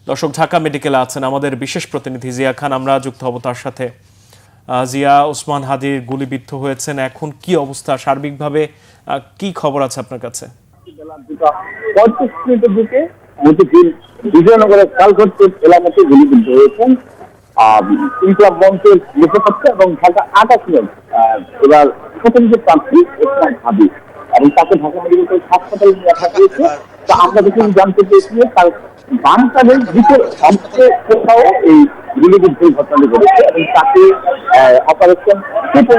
দর্শক, ঢাকা মেডিকেলে আছেন আমাদের বিশেষ প্রতিনিধি জিয়া খান, আমরা যুক্ত হব তার সাথে। জিয়া, ওসমান হাদির গুলিবিদ্ধ হয়েছেন, এখন কি অবস্থা, সার্বিকভাবে কি খবর আছে আপনার কাছে? বেলা 2:35 দিকে মতিঝিল বিজয়নগরের কালঘরপুর এলাকাতে গুলিবিদ্ধ হয়েছেন ইনকলাব মঞ্চের মুখপাত্র এবং ঢাকা 28 এবার স্বতন্ত্র প্রার্থী ওসমান হাদি, এবং তাকে ঢাকা মেডিকেল কলেজ হাসপাতালে নিয়ে আসা হয়েছে। তা আমরা যখন জানতে পেরেছি তার বাম কাঁধের ভিতর অংশে কোথাও এই গুলিবিদ্ধ ঘটনাটি ঘটেছে এবং তাকে অপারেশন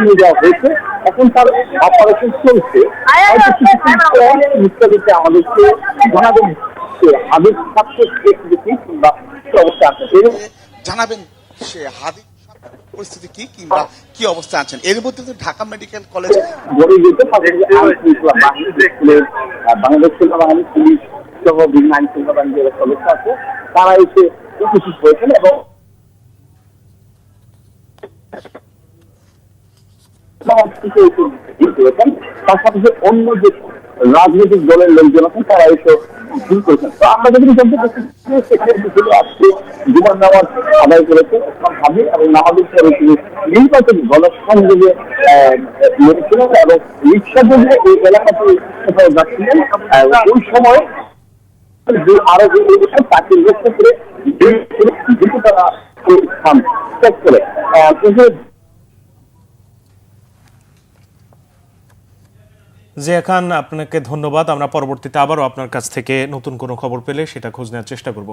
নিয়ে দেওয়া হয়েছে। এখন তার অপারেশন চলছে। হয়তো কিছুক্ষণ পর বিস্তারিত আমাদেরকে জানাবেন হাদির স্বাস্থ্য দেখি কিংবা কি অবস্থা আছে জানাবেন সে হাদির পরিস্থিতি কি কিংবা কি অবস্থা আছেন। এর মধ্যে তো ঢাকা মেডিকেল কলেজ গড়ে যেতে বাংলাদেশ সেনাবাহিনী, পুলিশ সহ বিভিন্ন আইন শৃঙ্খলা বাহিনীর যারা সদস্য আছে তারা এসে উপস্থিত হয়েছেন এবং তার সাথে যে অন্য যে রাজনৈতিক দলের লোকজন আছেন তারা এসে ভুল করেছেন। তো আমরা যদি জানতে পারছি সেখানে আজকে জুমার নামাজ আদায় করেছে ওসমান হাদি এবং নামাজের পরে তিনি নির্বাচনী গণসংযোগে নেমেছিলেন এবং রিক্সা যোগে এই এলাকাতে কোথাও যাচ্ছিলেন। ওই সময় আরো তাকে লক্ষ্য করে তারা স্থান ত্যাগ করে জিয়া খান, আপনাকে ধন্যবাদ। আমরা পরবর্তীতে আবারও আপনার কাছ থেকে নতুন কোনো খবর পেলে সেটা খোঁজ নেওয়ার চেষ্টা করব।